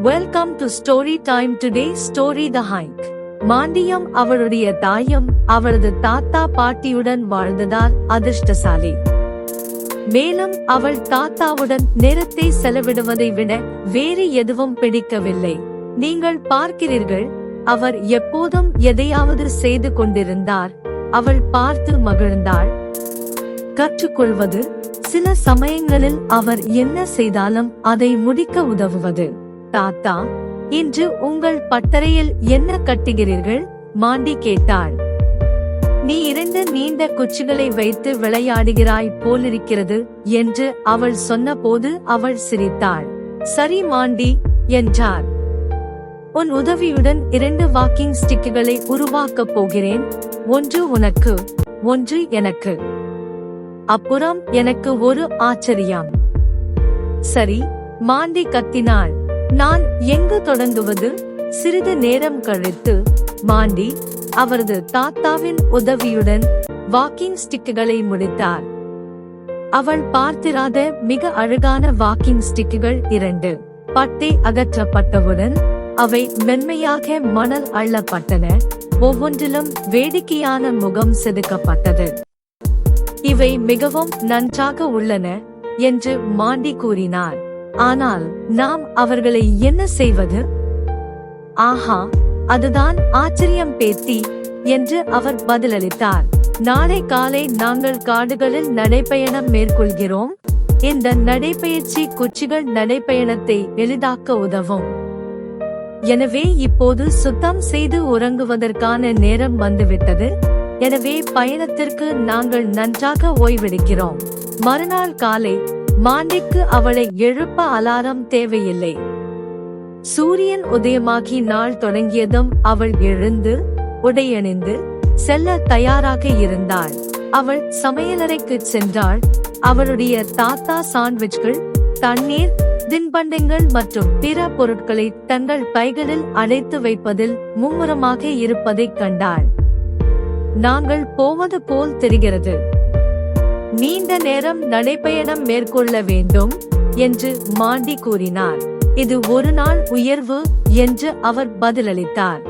Welcome to story time. Today story the hike. மாண்டியம் அவளுடைய தாயும் அவளது தாத்தா பாட்டியுடன் வாழ்ந்ததால் அதிர்ஷ்டசாலி. மேலும் அவள் தாத்தாவுடன் நேரத்தை செலவிடுவதை விட வேறு எதுவும் பிடிக்கவில்லை. நீங்கள் பார்க்கிறீர்கள், அவர் எப்போதும் எதையாவது செய்து கொண்டிருந்தார். அவள் பார்த்து மகிழ்ந்தாள். கற்றுக்கொள்வது, சில சமயங்களில் அவர் என்ன செய்தாலும் அதை முடிக்க உதவுவது. தாத்தா, இன்று உங்கள் பட்டறையில் என்ன கட்டுகிறீர்கள்? மாண்டி கேட்டாள். நீ 2 நீண்ட குச்சிகளை வைத்து விளையாடுகிறாய் போலிருக்கிறது என்று அவள் சொன்னபோது அவள் சிரித்தாள். சரி மாண்டி, என்றார். உன் உதவியுடன் 2 வாக்கிங் ஸ்டிக்குகளை உருவாக்கப் போகிறேன். ஒன்று உனக்கு, ஒன்று எனக்கு. அப்புறம் எனக்கு ஒரு ஆச்சரியம். சரி, மாண்டி கத்தினாள். நான் எங்கு தொடங்குவது? சிறிது நேரம் கழித்து மாண்டி அவரது தாத்தாவின் உதவியுடன் வாக்கிங் ஸ்டிக்குகளை முடித்தார். அவள் பார்த்திராத மிக அழகான வாக்கிங் ஸ்டிக்குகள் 2. பட்டை அகற்றப்பட்டவுடன் அவை மென்மையாக மணல் அள்ளப்பட்டன. ஒவ்வொன்றிலும் வேடிக்கையான முகம் செதுக்கப்பட்டது. இவை மிகவும் நன்றாக உள்ளன என்று மாண்டி கூறினார். ஆனால் நாம் அவர்களை என்ன செய்வது? ஆஹா, அதுதான் ஆச்சரியம் பேத்தி, என்று அவர் பதிலளித்தார். நாளை காலை நாங்கள் காடுகளில் நடைபயணம் மேற்கொள்கிறோம். இந்த நடைபயிற்சி குச்சிகள் நடைபயணத்தை எளிதாக்க உதவும். எனவே இப்போது சுத்தம் செய்து உறங்குவதற்கான நேரம் வந்துவிட்டது. எனவே பயணத்திற்கு நாங்கள் நன்றாக ஓய்வெடுக்கிறோம். மறுநாள் காலை மாண்டிக்கு அவளை எழுப்ப அலாரம் தேவையில்லை. சூரியன் உதயமாகி நாள் தொடங்கியதும் அவள் எழுந்து உடையணிந்து செல்ல தயாராக இருந்தாள். அவள் சமையலறைக்கு சென்றாள். அவளுடைய தாத்தா சாண்ட்விச்கள், தண்ணீர், தின்பண்டங்கள் மற்றும் பிற பொருட்களை தங்கள் பைகளில் அடைத்து வைப்பதில் மும்முரமாக இருப்பதைக் கண்டாள். நாங்கள் போவது போல் தெரிகிறது. நீண்ட நேரம் நடைபயணம் மேற்கொள்ள வேண்டும் என்று மாண்டி கூறினார். இது ஒரு நாள் உயர்வு என்று அவர் பதிலளித்தார்.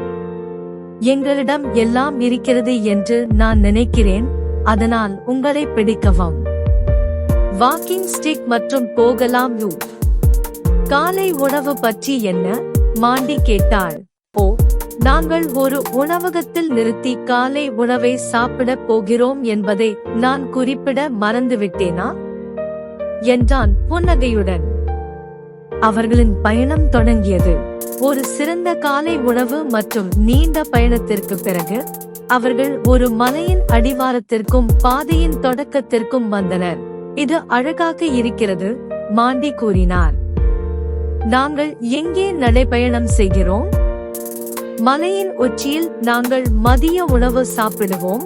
எங்களிடம் எல்லாம் இருக்கிறது என்று நான் நினைக்கிறேன், அதனால் உங்களை பிடிக்கவும். வாக்கிங் ஸ்டிக் மற்றும் போகலாம். காலை உணவு பற்றி என்ன? மாண்டி கேட்டாள். ஓ, நாங்கள் ஒரு உணவகத்தில் நிறுத்தி காலை உணவை சாப்பிட போகிறோம் என்பதை நான் குறிப்பிட மறந்துவிட்டேனா? என்றான் புன்னகையுடன். அவர்களின் பயணம் தொடங்கியது. ஒரு சிறந்த காலை உணவு மற்றும் நீண்ட பயணத்திற்கு பிறகு அவர்கள் ஒரு மலையின் அடிவாரத்திற்கும் பாதையின் தொடக்கத்திற்கும் வந்தனர். இது அழகாக இருக்கிறது, மாண்டி கூறினார். நாங்கள் எங்கே நடைபயணம் செய்கிறோம்? மலையின் உச்சியில் நாங்கள் மதிய உணவு சாப்பிடுவோம்,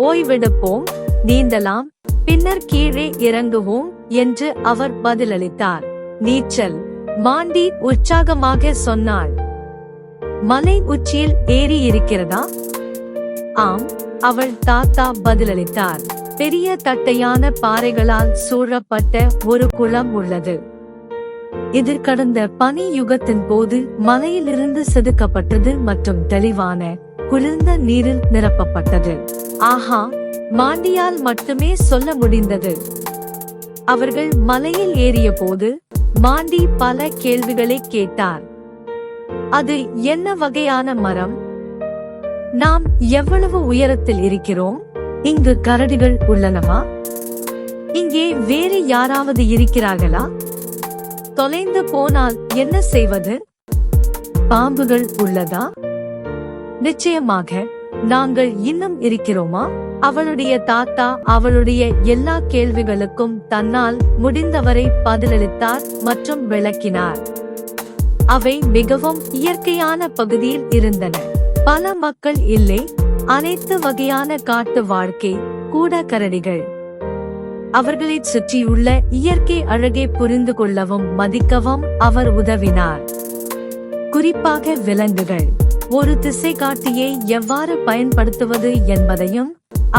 ஓய்வெடுப்போம், நீந்தலாம், பின்னர் கீழே இறங்குவோம் என்று அவர் பதிலளித்தார். நீச்சல், மாண்டி உற்சாகமாக சொன்னாள். மலை உச்சியில் ஏரி இருக்கிறதா? ஆம், அவள் தாத்தா பதிலளித்தார். பெரிய தட்டையான பாறைகளால் சூழப்பட்ட ஒரு குளம் உள்ளது. இது கடந்த பனி யுகத்தின் போது மலையிலிருந்து செதுக்கப்பட்டது மற்றும் தெளிவான குளிர்ந்த நீரில் நிரப்பப்பட்டது. ஆஹா, மாண்டியால் மட்டுமே சொல்ல முடிந்தது. அவர்கள் மலையில் ஏறிய போது மாண்டி பல கேள்விகளை கேட்டார். அது என்ன வகையான மரம்? நாம் எவ்வளவு உயரத்தில் இருக்கிறோம்? இங்கு கரடிகள் உள்ளனவா? இங்கே வேறு யாராவது இருக்கிறார்களா? தொலைந்து போனால் என்ன செய்வது? பாம்புகள் உள்ளதா? நிச்சயமாக நாங்கள் இன்னும் இருக்கிறோமா? அவளுடைய தாத்தா அவளுடைய எல்லா கேள்விகளுக்கும் தன்னால் முடிந்தவரை பதிலளித்தார் மற்றும் விளக்கினார். அவை மிகவும் இயற்கையான பகுதியில் இருந்தன. பல மக்கள் இல்லை, அனைத்து வகையான காட்டு வாழ்க்கை, கூட கரடிகள். அவர்களைச் சுற்றியுள்ள இயற்கை அழகை புரிந்து கொள்ளவும் மதிக்கவும் அவர் உதவினார். குறிப்பாக விலங்குகள். ஒரு திசைகாட்டியை எவ்வாறு பயன்படுத்துவது என்பதையும்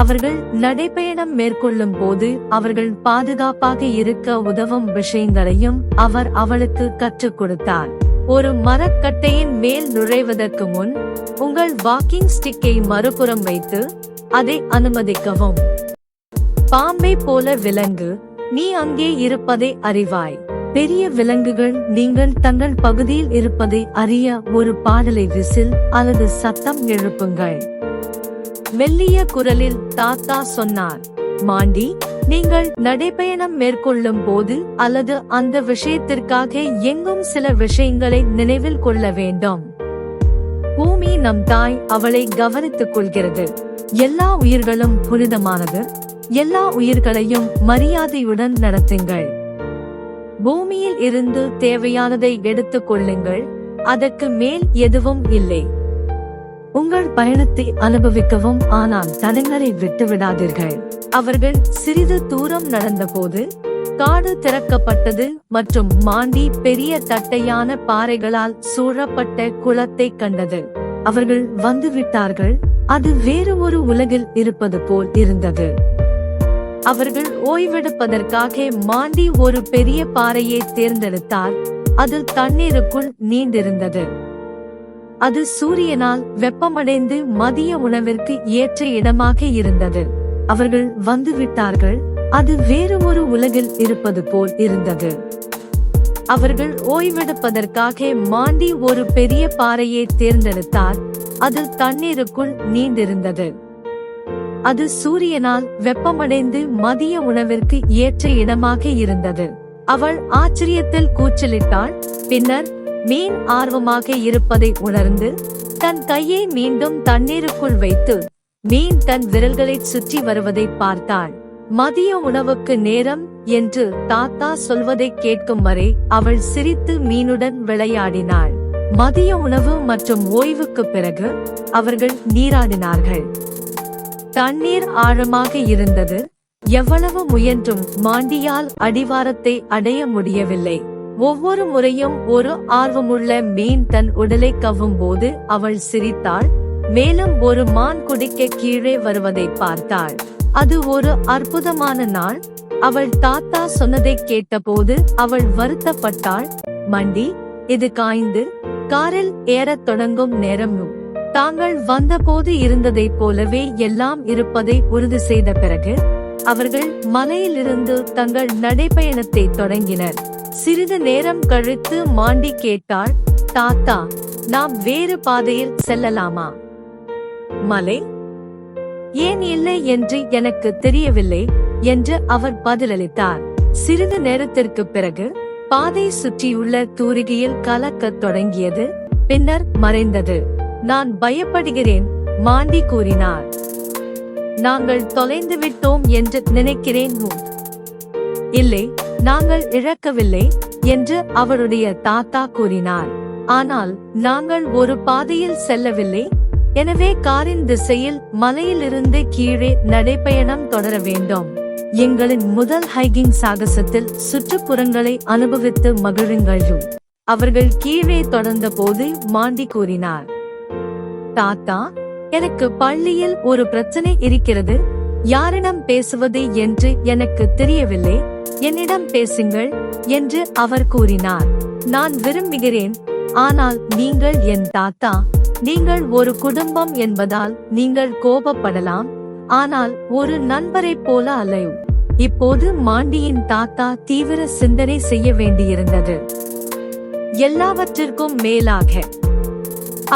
அவர்கள் நடைபயணம் மேற்கொள்ளும் போது அவர்கள் பாதுகாப்பாக இருக்க உதவும் விஷயங்களையும் அவர் அவளுக்கு கற்றுக் கொடுத்தார். ஒரு மரக்கட்டையின் மேல் நுழைவதற்கு முன் உங்கள் வாக்கிங் ஸ்டிக்கை மறுபுறம் வைத்து அதை அனுமதிக்கவும். பாம்பை போல விலங்கு, நீ அங்கே இருப்பதை அறிவாய். பெரிய விலங்குகள் நீங்கள் தங்கள் பகுதியில் இருப்பதை அறிய ஒரு பாடலை விசில் அல்லது சத்தம் எழுப்புங்கள். மெல்லிய குரலில் தாத்தா சொன்னார், மாண்டி, நீங்கள் நடைபயணம் மேற்கொள்ளும் போது அல்லது அந்த விஷயத்திற்காக எங்கும் சில விஷயங்களை நினைவில் கொள்ள வேண்டும். பூமி நம் தாய், அவளை கவனித்துக் கொள்கிறது. எல்லா உயிர்களும் புனிதமானது. எல்லா உயிர்களையும் மரியாதையுடன் நடத்துங்கள். பூமியில் இருந்து தேவையானதை எடுத்துக் கொள்ளுங்கள், அதற்கு மேல் எதுவும் இல்லை. உங்கள் பயணத்தை அனுபவிக்கவும், ஆனால் தடங்களை விட்டுவிடாதீர்கள். அவர்கள் சிறிது தூரம் நடந்தபோது காடு திறக்கப்பட்டது மற்றும் மாண்டி பெரிய தட்டையான பாறைகளால் சூழப்பட்ட குளத்தை கண்டது. அவர்கள் வந்துவிட்டார்கள். அது வேறு ஒரு உலகில் இருப்பது போல் இருந்தது. அவர்கள் ஓய்வெடுப்பதற்காக மாண்டி ஒரு பெரிய பாறையை தேர்ந்தெடுத்தார். அது தண்ணீருக்குள் நீண்டிருந்தது. அது சூரியனால் வெப்பமடைந்து மதிய உணவிற்கு ஏற்ற இடமாக இருந்தது. அவர்கள் வந்துவிட்டார்கள். அது வேறு ஒரு உலகில் இருப்பது போல் இருந்தது. அவர்கள் ஓய்வெடுப்பதற்காக மாண்டி ஒரு பெரிய பாறையை தேர்ந்தெடுத்தார். அது தண்ணீருக்குள் நீண்டிருந்தது. அது சூரியனால் வெப்பமடைந்து மதிய உணவிற்கு ஏற்ற இடமாக இருந்தது. அவள் ஆச்சரியத்தில் கூச்சலிட்டாள். பின்னர் மீன் ஆர்வமாக இருப்பதை உணர்ந்து தன் கையை மீண்டும் தண்ணீருக்குள் வைத்து மீன் தன் விரல்களை சுற்றி வருவதை பார்த்தாள். மதிய உணவுக்கு நேரம் என்று தாத்தா சொல்வதை கேட்கும் வரை அவள் சிரித்து மீனுடன் விளையாடினாள். மதிய உணவு மற்றும் ஓய்வுக்கு பிறகு அவர்கள் நீராடினார்கள். தண்ணீர் ஆழமாக இருந்தது. எவ்வளவு முயன்றும் மாண்டியால் அடிவாரத்தை அடைய முடியவில்லை. ஒவ்வொரு முறையும் ஒரு ஆர்வமுள்ள மீன் தன் உடலை கவ்வும் போது அவள் சிரித்தாள். மேலும் ஒரு மான் குடிக்க கீழே வருவதை பார்த்தாள். அது ஒரு அற்புதமான நாள். அவள் தாத்தா சொன்னதை கேட்டபோது அவள் வருத்தப்பட்டாள். மண்டி, இது காய்ந்து காரில் ஏறத் தொடங்கும் நேரம். தாங்கள் வந்தபோது இருந்ததைப் போலவே எல்லாம் இருப்பதை உறுதி செய்த பிறகு அவர்கள் மலையிலிருந்து தங்கள் நடைபயணத்தை தொடங்கினர். சிறிது நேரம் கழித்து மாண்டி கேட்டாள், தாத்தா, நாம் வேறு பாதையில் செல்லலாமா? மலை? ஏன் இல்லை என்று எனக்கு தெரியவில்லை என்று அவர் பதிலளித்தார். சிறிது நேரத்திற்கு பிறகு பாதை சுற்றியுள்ள தூரிகையில் கலக்கத் தொடங்கியது. பின்னர் மறைந்தது. நான் பயப்படுகிறேன், மாண்டி கூறினார். நாங்கள் தொலைந்து விட்டோம் என்று நினைக்கிறேன். இல்லை, நாங்கள் இழக்கவில்லை என்று அவருடைய தாத்தா கூறினார். ஆனால் நாங்கள் ஒரு பாதையில் செல்லவில்லை. எனவே காரின் திசையில் மலையிலிருந்து கீழே நடைபயணம் தொடர வேண்டும். எங்களின் முதல் ஹைகிங் சாகசத்தில் சுற்றுப்புறங்களை அனுபவித்து மகிழுங்கள். அவர்கள் கீழே தொடர்ந்த போது மாண்டி கூறினார், தாத்தா, எனக்கு பள்ளியில் ஒரு பிரச்சனை இருக்கிறது. யாரிடம் பேசுவது என்று எனக்கு தெரியவில்லை. என்னிடம் பேசுங்கள் என்று அவர் கூறினார். நான் விரும்புகிறேன், ஆனால் நீங்கள் என் தாத்தா. நீங்கள் ஒரு குடும்பம் என்பதால் நீங்கள் கோபப்படலாம், ஆனால் ஒரு நண்பரைப் போல அல்லையோ. இப்போது மாண்டியின் தாத்தா தீவிர சிந்தனை செய்ய வேண்டியிருந்தது. எல்லாவற்றிற்கும் மேலாக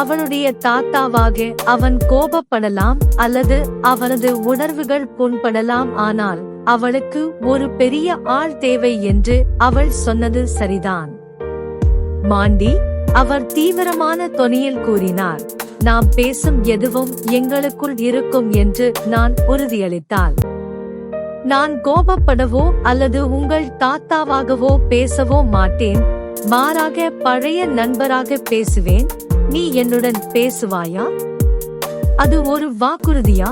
அவனுடைய தாத்தாவாக அவன் கோபப்படலாம் அல்லது அவனது உணர்வுகள் புண்படலாம், ஆனால் அவளுக்கு ஒரு பெரிய ஆள் தேவை என்று அவள் சொன்னது சரிதான். மாண்டி, அவர் தீவிரமான தொனியில் கூறினார், நாம் பேசும் எதுவும் எங்களுக்குள் இருக்கும் என்று நான் உறுதியளித்தாள். நான் கோபப்படவோ அல்லது உங்கள் தாத்தாவாகவோ பேசவோ மாட்டேன். மாறாக பழைய நண்பராக பேசுவேன். நீ என்னுடன் பேசுவாயா? அது ஒரு வாக்குறுதியா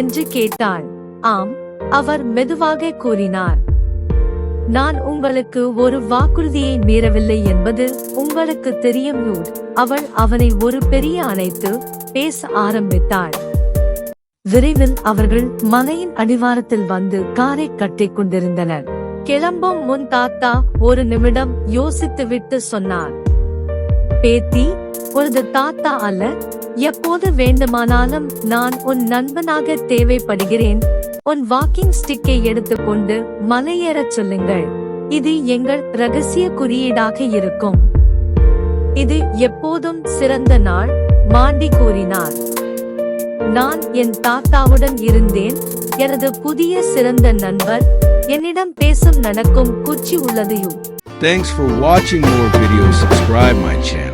என்று கேட்டாள். ஆம், அவர் மெதுவாக கூறினார். நான் உங்களுக்கு ஒரு வாக்குறுதியை மீறவில்லை என்பது உங்களுக்கு தெரியும். அவள் அவனை ஒரு பெரிய அணைத்து பேச ஆரம்பித்தாள். விரைவில் அவர்கள் மலையின் அடிவாரத்தில் வந்து காரை கட்டிக் கொண்டிருந்தனர். கிளம்பும் முன் தாத்தா ஒரு நிமிடம் யோசித்துவிட்டு சொன்னார், பேத்தி, உனது தாத்தா அல்ல. எப்போது வேண்டுமானாலும் நான் உன் நண்பனாக தேவைப்படுகிறேன். உன் வாக்கிங் ஸ்டிக்கை எடுத்துக்கொண்டு மலையேறச் சொல்லுங்கள். இது எங்கள் ரகசிய குறியீடாக இருக்கும். இது எப்போதும் சிறந்த நாள், மாண்டி கூறினார். நான் என் தாத்தாவுடன் இருந்தேன். எனது புதிய சிறந்த நண்பர் என்னிடம் பேசும் நடக்கும் குச்சி உள்ளதையும். Thanks for watching more videos. Subscribe my channel.